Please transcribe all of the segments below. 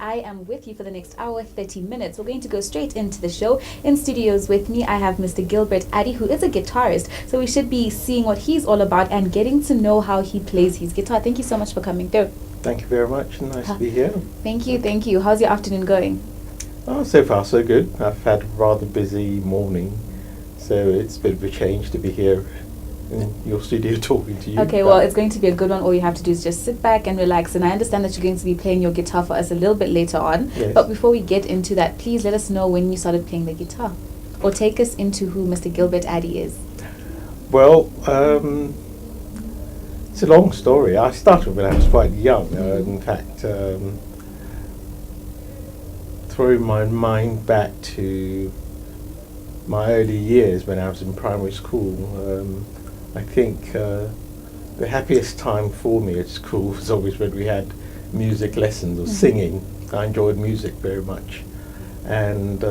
I am with you for the next hour, 30 minutes. We're going to go straight into the show. In studios with me, I have Mr. Gilbert Addy, who is a guitarist. So we should be seeing what he's all about and getting to know how he plays his guitar. Thank you so much for coming through. Thank you very much. Nice to be here. Thank you, thank you. How's your afternoon going? Oh, so far so good. I've had a rather busy morning, so it's a bit of a change to be here in your studio talking to you. Okay, well, it's going to be a good one. All you have to do is just sit back and relax. And I understand that you're going to be playing your guitar for us a little bit later on. Yes. But before we get into that, please let us know when you started playing the guitar. Or take us into who Mr. Gilbert Addy is. Well, it's a long story. I started when I was quite young. In fact, throwing my mind back to my early years when I was in primary school, I think the happiest time for me at school was always when we had music lessons or singing. I enjoyed music very much. And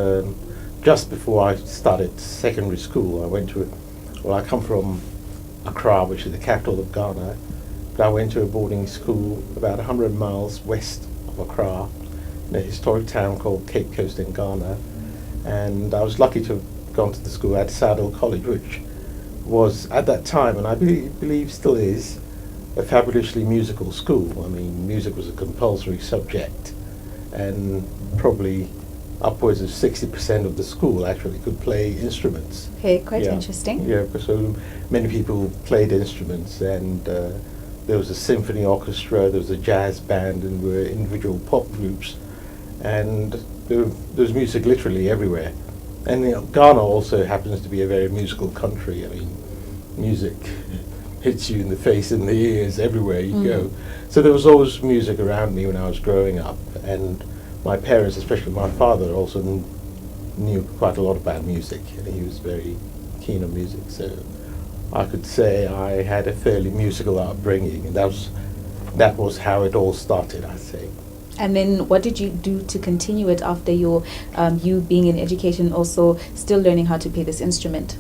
just before I started secondary school, I come from Accra, which is the capital of Ghana, but I went to a boarding school about 100 miles west of Accra in a historic town called Cape Coast in Ghana. And I was lucky to have gone to the school at Saddle College, which was at that time, and I believe still is, a fabulously musical school. I mean, music was a compulsory subject, and probably upwards of 60% of the school actually could play instruments. Okay, quite interesting. Yeah, because so many people played instruments, and there was a symphony orchestra, there was a jazz band, and there were individual pop groups, and there was music literally everywhere. And Ghana also happens to be a very musical country. I mean, music hits you in the face and the ears everywhere you go. So there was always music around me when I was growing up. And my parents, especially my father, also knew quite a lot about music. And he was very keen on music. So I could say I had a fairly musical upbringing. And that was how it all started, I'd say. And then what did you do to continue it after your you being in education, also still learning how to play this instrument?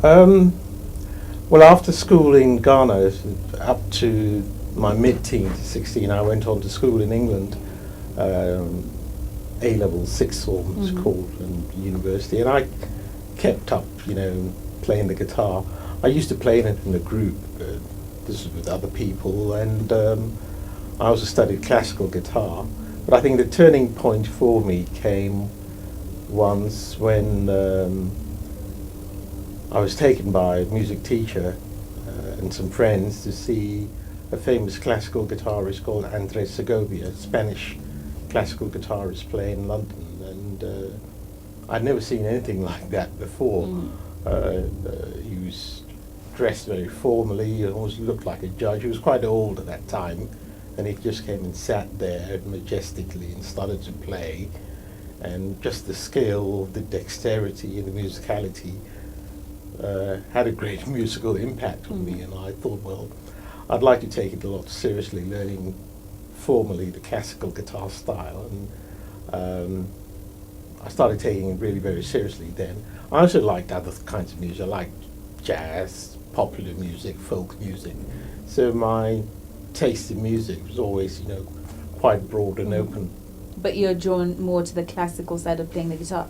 Well, after school in Ghana, up to my mid-teens, 16, I went on to school in England, A-level, sixth form it's called, and university. And I kept up, playing the guitar. I used to play it in a group, this was with other people, and I also studied classical guitar, but I think the turning point for me came once when I was taken by a music teacher and some friends to see a famous classical guitarist called Andres Segovia, a Spanish classical guitarist, play in London, and I'd never seen anything like that before. He was dressed very formally, he almost looked like a judge. He was quite old at that time. And he just came and sat there majestically and started to play. And just the skill, the dexterity, and the musicality had a great musical impact on me. And I thought, well, I'd like to take it a lot seriously, learning formally the classical guitar style. And I started taking it really very seriously then. I also liked other kinds of music. I liked jazz, popular music, folk music. So my taste in music was always, quite broad and open. But you're drawn more to the classical side of playing the guitar?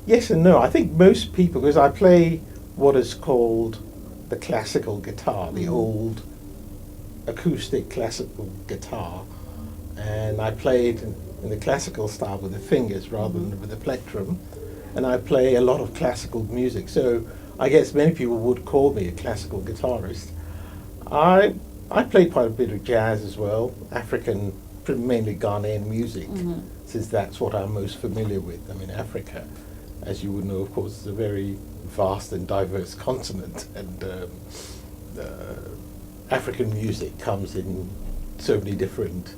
Yes and no. I think most people, because I play what is called the classical guitar, the old acoustic classical guitar, and I play it in the classical style with the fingers rather than with the plectrum, and I play a lot of classical music. So I guess many people would call me a classical guitarist. I play quite a bit of jazz as well, African, mainly Ghanaian music, since that's what I'm most familiar with. I mean, Africa, as you would know, of course, is a very vast and diverse continent, and African music comes in so many different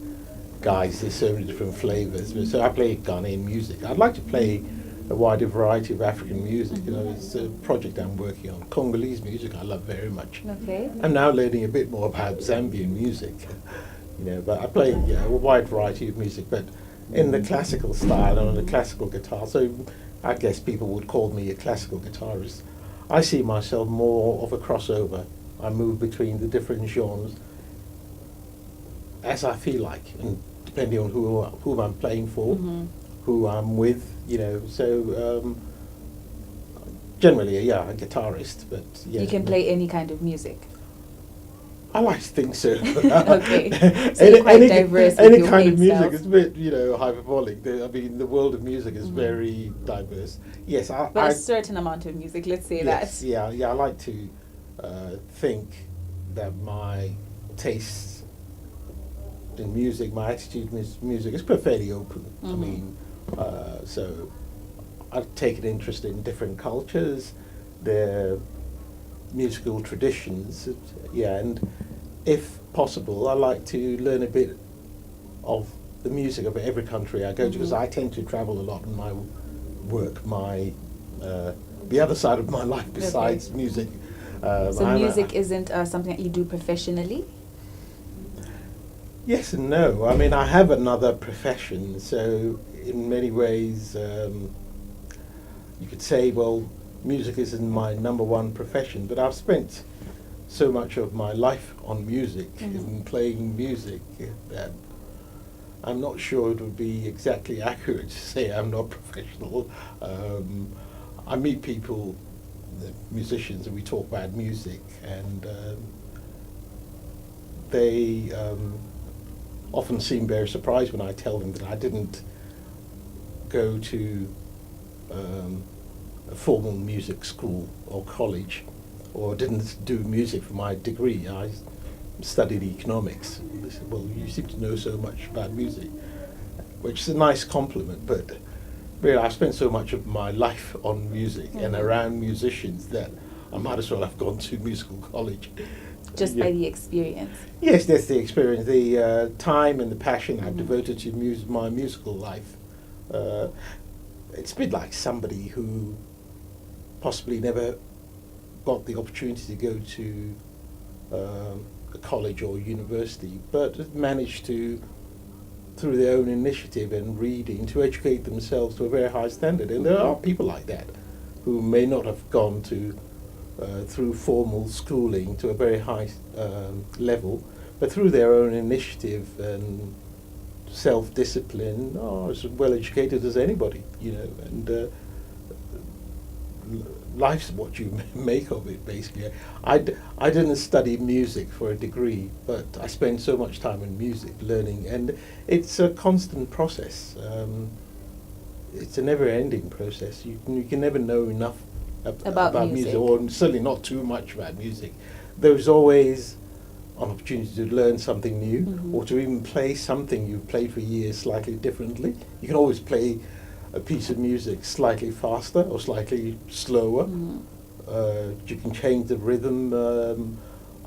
guises, so many different flavors. So I play Ghanaian music. I'd like to play a wider variety of African music. It's a project I'm working on. Congolese music I love very much. Okay. I'm now learning a bit more about Zambian music, but I play a wide variety of music, but in the classical style and on the classical guitar. So I guess people would call me a classical guitarist. I see myself more of a crossover. I move between the different genres as I feel like, and depending on who I'm playing for, Mm-hmm. who I'm with, you know. So generally, yeah, a guitarist, but yeah, You can play any kind of music. I like to think so. Okay, so you're quite diverse with Any your kind of playing music styles. is a bit, you know, hyperbolic. I mean, the world of music is Mhm. very diverse. Yes, But a certain amount of music, let's say yes, that. yeah. I like to think that my tastes in music, my attitude in music is fairly open. I Mhm. mean, so I take an interest in different cultures, their musical traditions. Yeah, and if possible, I like to learn a bit of the music of every country I go to, because Mhm. I tend to travel a lot in my work, my the other side of my life besides music. So I'm music isn't something that you do professionally? yes and no. I mean, I have another profession, so in many ways, you could say, well, music isn't my number one profession, but I've spent so much of my life on music Mhm. and playing music that I'm not sure it would be exactly accurate to say I'm not professional. I meet people, musicians, and we talk about music, and they often seem very surprised when I tell them that I didn't go to a formal music school or college, or didn't do music for my degree. I studied economics. They said, well, you seem to know so much about music, which is a nice compliment, but really I spent so much of my life on music and Mhm. around musicians that I might as well have gone to musical college. Just Yeah. by the experience. Yes, that's the experience, the time and the passion I've Mhm. devoted to my musical life. Uh, it's a bit like somebody who possibly never got the opportunity to go to a college or university, but managed to, through their own initiative and reading, to educate themselves to a very high standard. And there are people like that who may not have gone to through formal schooling to a very high level, but through their own initiative and self-discipline, are as well educated as anybody, you know. And life's what you make of it, basically. I didn't study music for a degree, but I spend so much time in music learning, and it's a constant process. It's a never-ending process. You can never know enough About about music, music. or certainly not too much about music. There's always an opportunity to learn something new, Mhm. or to even play something you've played for years slightly differently. You can always play a piece of music slightly faster or slightly slower. Mhm. You can change the rhythm.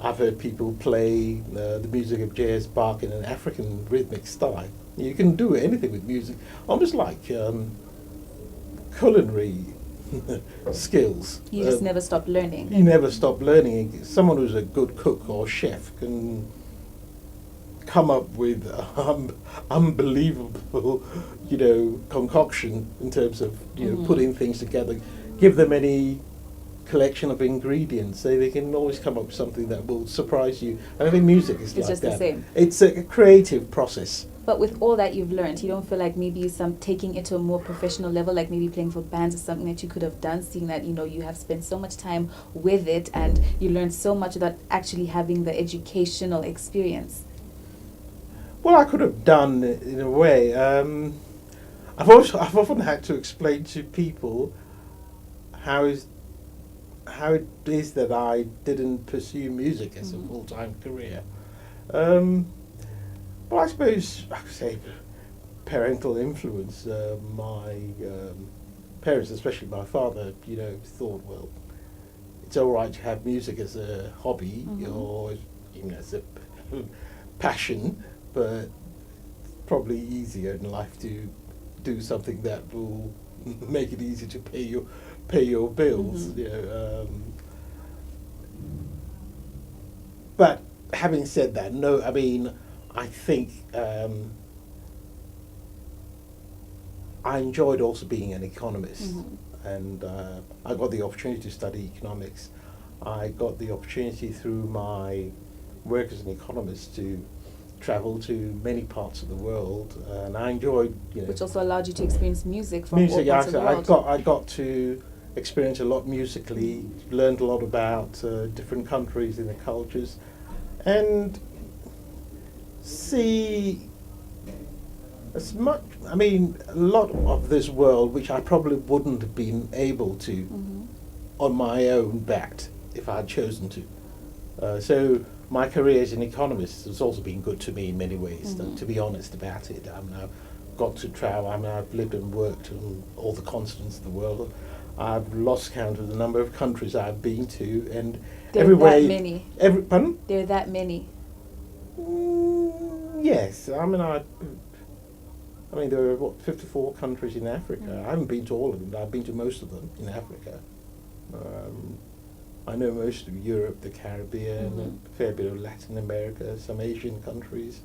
I've heard people play the music of J.S. Bach in an African rhythmic style. You can do anything with music, almost like culinary skills. You just never stop learning. You never stop learning. Someone who's a good cook or chef can come up with unbelievable, you know, concoction in terms of, you know, Mhm. putting things together. Give them any collection of ingredients, they can always come up with something that will surprise you. And I think music is It's like just the that. same. It's a creative process. But with all that you've learned, you don't feel like maybe some taking it to a more professional level, like maybe playing for bands, is something that you could have done, seeing that, you know, you have spent so much time with it and you learned so much without actually having the educational experience? Well, I could have done it in a way. I've often had to explain to people how is how it is that I didn't pursue music as a Mhm. full-time career. Um, well, I suppose I could say parental influence. My parents, especially my father, you know, thought, well, it's all right to have music as a hobby, Mhm. or even as a passion, but probably easier in life to do something that will make it easy to pay your bills. Mhm. You know, but having said that, no, I mean, I think I enjoyed also being an economist, Mhm. and I got the opportunity to study economics. I got the opportunity through my work as an economist to traveled to many parts of the world, and I enjoyed, Which also allowed you to experience music from music. all parts of the world. I got to experience a lot musically, learned a lot about different countries and their cultures, and see as much. I mean, a lot of this world, which I probably wouldn't have been able to on my own bat if I had chosen to. So my career as an economist has also been good to me in many ways, to be honest about it. I mean, I've got to travel. I mean, I've lived and worked on all the continents of the world. I've lost count of the number of countries I've been to, and everywhere. That many. Pardon? There are that many. Yes. I mean, there are 54 countries in Africa. I haven't been to all of them, but I've been to most of them in Africa. I know most of Europe, the Caribbean, a fair bit of Latin America, some Asian countries.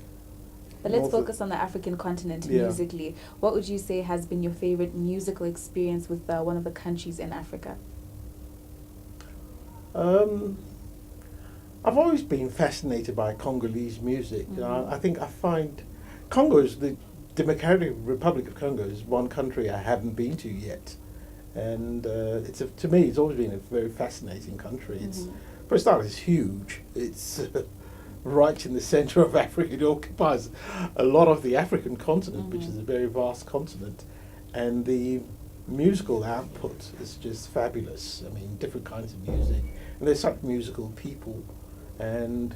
But let's focus on the African continent musically. What would you say has been your favorite musical experience with one of the countries in Africa? I've always been fascinated by Congolese music. I think I find the Democratic Republic of Congo is one country I haven't been to yet. And to me, it's always been a very fascinating country. For a start, it's huge. It's right in the center of Africa. It occupies a lot of the African continent, which is a very vast continent. And the musical output is just fabulous. I mean, different kinds of music. And they're such musical people. And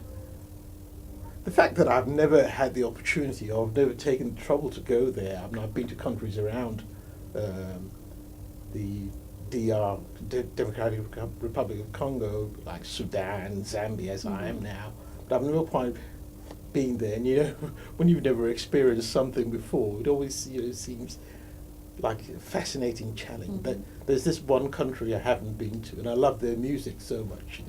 the fact that I've never had the opportunity, or I've never taken the trouble to go there. I mean, I've been to countries around the DR, Democratic Republic of Congo, like Sudan, Zambia, as I am now. But I've never quite been there. And when you've never experienced something before, it always seems like a fascinating challenge. But there's this one country I haven't been to, and I love their music so much.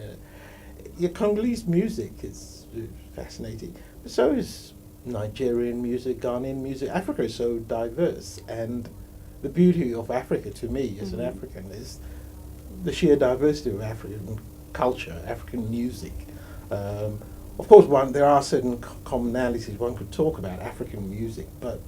Congolese music is fascinating. But so is Nigerian music, Ghanaian music. Africa is so diverse, and the beauty of Africa to me as an African is the sheer diversity of African culture, African music. Of course, there are certain commonalities one could talk about African music, but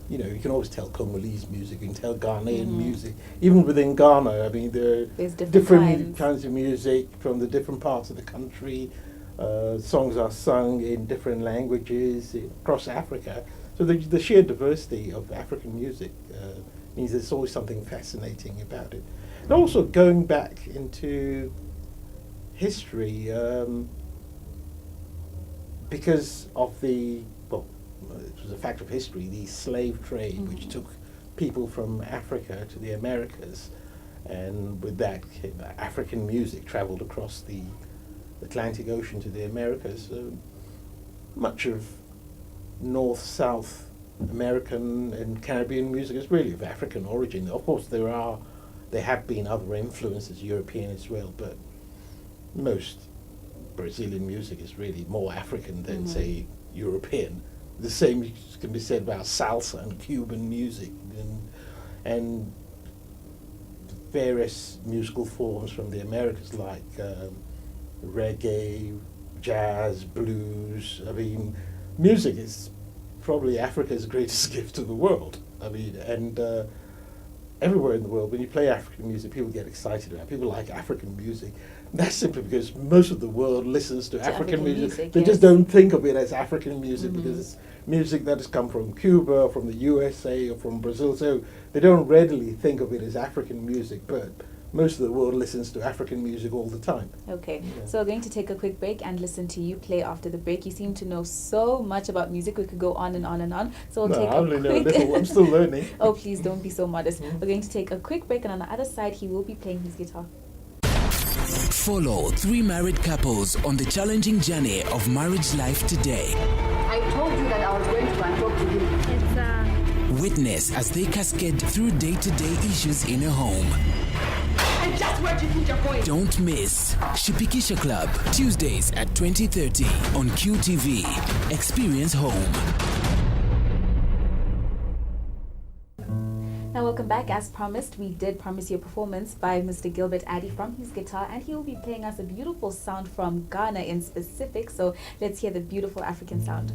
you can always tell Congolese music, you can tell Ghanaian music. Even within Ghana, I mean, there's different kinds of music from the different parts of the country. Songs are sung in different languages across Africa. So the sheer diversity of African music means there's always something fascinating about it. And also going back into history, because of it was a fact of history, the slave trade, which took people from Africa to the Americas, and with that African music travelled across the Atlantic Ocean to the Americas. Much of North, South American and Caribbean music is really of African origin. Of course, there have been other influences, European as well, but most Brazilian music is really more African than, say, European. The same can be said about salsa and Cuban music and various musical forms from the Americas, like reggae, jazz, blues. I mean, music is probably Africa's greatest gift to the world. I mean, and everywhere in the world, when you play African music, people get excited about it. People like African music. And that's simply because most of the world listens to African music. They just don't think of it as African music because it's music that has come from Cuba, or from the USA, or from Brazil. So they don't readily think of it as African music, but most of the world listens to African music all the time. Okay, so we're going to take a quick break and listen to you play after the break. You seem to know so much about music. We could go on and on and on. So we'll take I only know a little. I'm still learning. Oh, please don't be so modest. We're going to take a quick break, and on the other side, he will be playing his guitar. Follow three married couples on the challenging journey of marriage life today. I told you that I was going to go and talk to you. Witness as they cascade through day-to-day issues in a home. And just where do you think you're going? Don't miss Shipikisha Club, Tuesdays at 20:30 on Q TV. Experience home. Now, welcome back. As promised, we did promise you a performance by Mr. Gilbert Addy from his guitar, and he will be playing us a beautiful sound from Ghana in specific. So let's hear the beautiful African sound.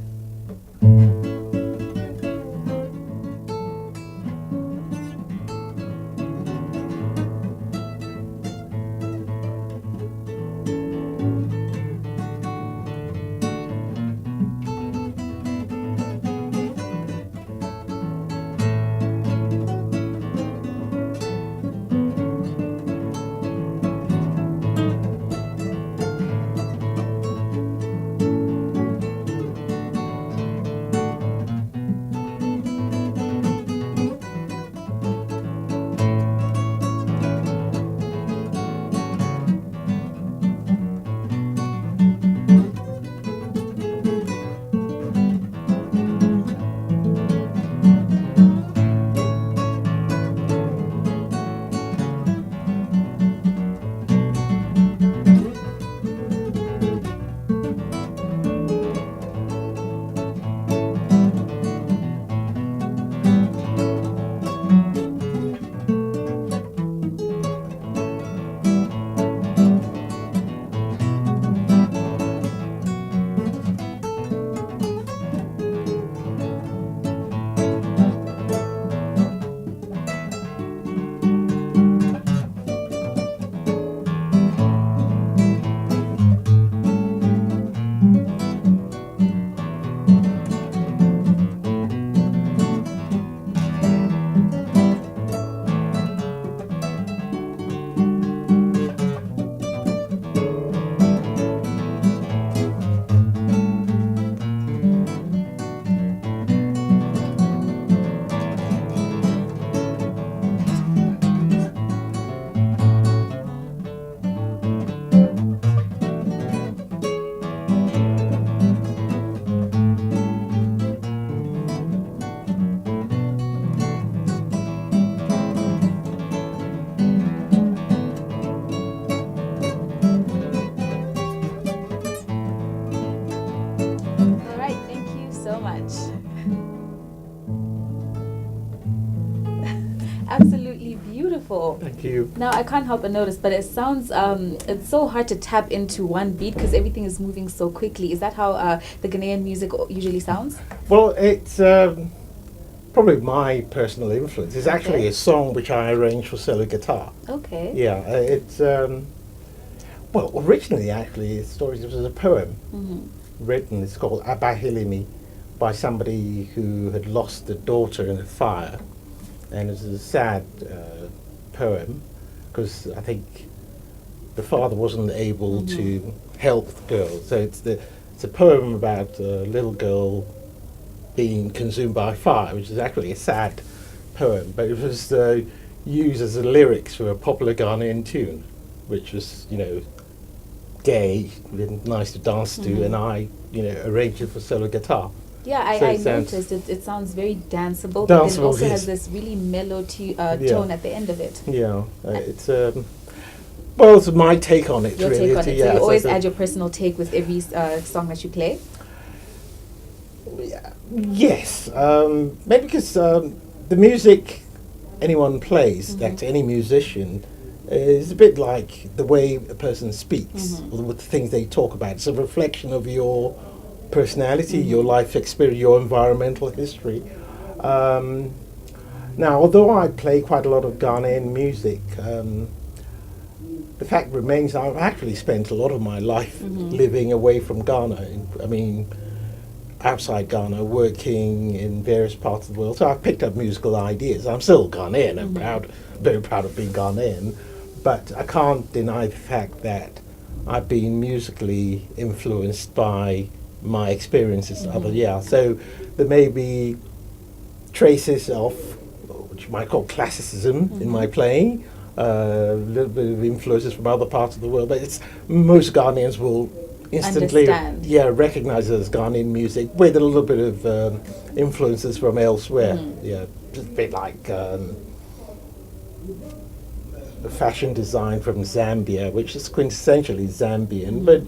beautiful. Thank you. Now, I can't help but notice, but it sounds, it's so hard to tap into one beat because everything is moving so quickly. Is that how the Ghanaian music usually sounds? Well, it's probably my personal influence. It's actually a song which I arranged for solo guitar. Okay. Yeah, it's, well, originally, actually, the story was a poem written. It's called Abahilimi, by somebody who had lost a daughter in a fire. And it's a sad poem because I think the father wasn't able to help the girl. So it's a poem about a little girl being consumed by fire, which is actually a sad poem, but it was used as the lyrics for a popular Ghanaian tune, which was, you know, gay, nice to dance to, and I, you know, arranged it for solo guitar. Yeah, I noticed it sounds very danceable, but then it also has this really mellow tone at the end of it. Yeah, it's well, it's my take on it. Your really. take on it. So you always add your personal take with every song that you play? Yes, maybe because the music anyone plays, that's any musician, is a bit like the way a person speaks, or the things they talk about. It's a reflection of your personality, your life experience, your environmental history. Now, although I play quite a lot of Ghanaian music, the fact remains I've actually spent a lot of my life living away from Ghana. I mean, outside Ghana, working in various parts of the world. So I've picked up musical ideas. I'm still Ghanaian. I'm very proud of being Ghanaian. But I can't deny the fact that I've been musically influenced by my experiences. So there may be traces of what you might call classicism in my playing, a little bit of influences from other parts of the world, but it's most Ghanaians will instantly recognize it as Ghanaian music with a little bit of influences from elsewhere. Just a bit like the fashion design from Zambia, which is quintessentially Zambian, but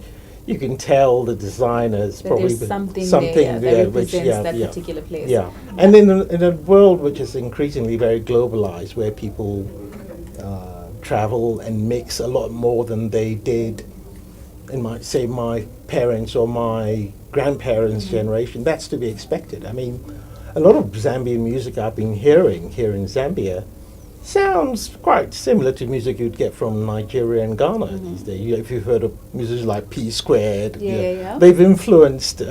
you can tell the designers probably something there that which represents that particular place. And in a world which is increasingly very globalized, where people travel and mix a lot more than they did in my parents or my grandparents' generation, that's to be expected. I mean, a lot of Zambian music I've been hearing here in Zambia sounds quite similar to music you'd get from Nigeria and Ghana these days. You know, if you've heard of musicians like P Squared, they've influenced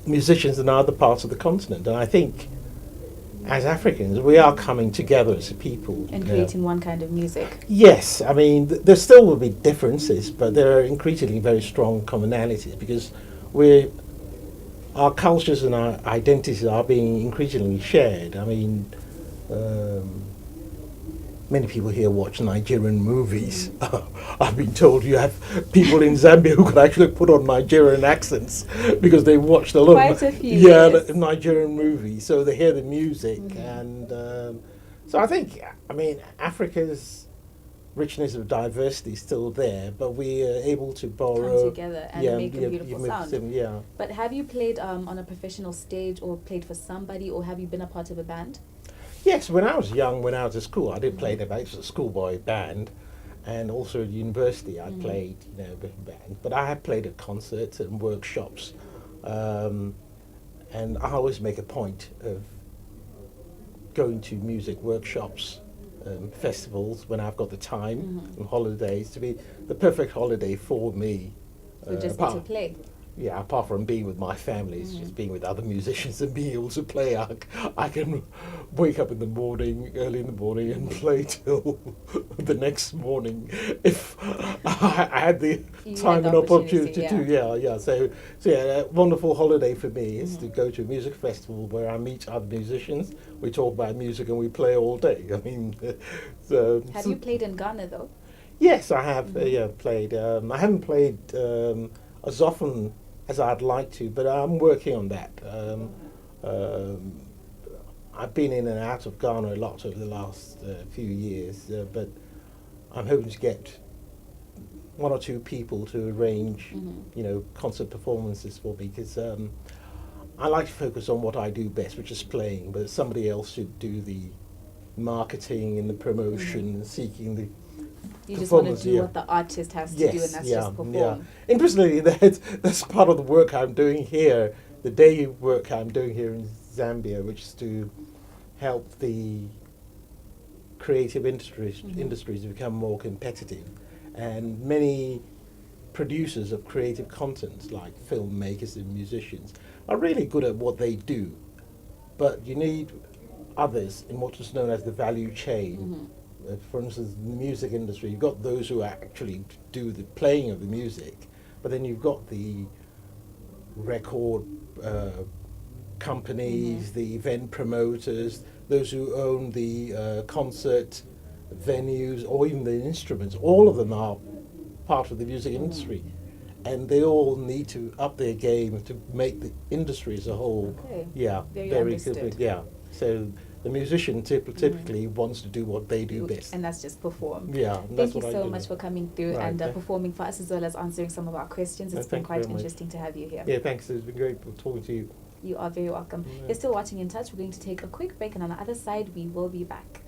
musicians in other parts of the continent. And I think as Africans, we are coming together as a people. And creating one kind of music. Yes, I mean, there still will be differences, but there are increasingly very strong commonalities because our cultures and our identities are being increasingly shared. I mean, many people here watch Nigerian movies. I've been told you have people in Zambia who can actually put on Nigerian accents because they watched a lot of Nigerian movies, so they hear the music. And so I think, I mean, Africa's richness of diversity is still there, but we are able to borrow... Come together and make a beautiful sound. But have you played on a professional stage or played for somebody, or have you been a part of a band? Yes, when I was young, when I was at school, I did play it was a schoolboy band, and also at university I played, you know, with band. But I have played at concerts and workshops, and I always make a point of going to music workshops, festivals when I've got the time and holidays to be the perfect holiday for me. So just to play. Yeah, apart from being with my family, it's just being with other musicians and being able to play. I can wake up in the morning, early in the morning, and play till the next morning if I had the time and opportunity to do. So a wonderful holiday for me is to go to a music festival where I meet other musicians. We talk about music and we play all day. I mean, have you played in Ghana though? Yes, I have. Played. I haven't played as often as I'd like to, but I'm working on that. I've been in and out of Ghana a lot over the last few years, but I'm hoping to get one or two people to arrange, you know, concert performances for me, because I like to focus on what I do best, which is playing, but somebody else should do the marketing and the promotion, seeking the You just want to performance, do what the artist has to do, and that's just perform. Interestingly, that's part of the work I'm doing here, the day work I'm doing here in Zambia, which is to help the creative industries become more competitive. And many producers of creative content, like filmmakers and musicians, are really good at what they do. But you need others in what is known as the value chain. For instance, in the music industry, you've got those who actually do the playing of the music, but then you've got the record companies, the event promoters, those who own the concert venues, or even the instruments. All of them are part of the music industry, and they all need to up their game to make the industry as a whole. Very good. So the musician typically wants to do what they do best, and that's just perform. That's Thank you so much for coming through and Right, performing for us, as well as answering some of our questions. It's been quite interesting to have you here. Yeah, thanks. It's been great talking to you. You are very welcome. You're still watching In Touch. We're going to take a quick break, and on the other side, we will be back.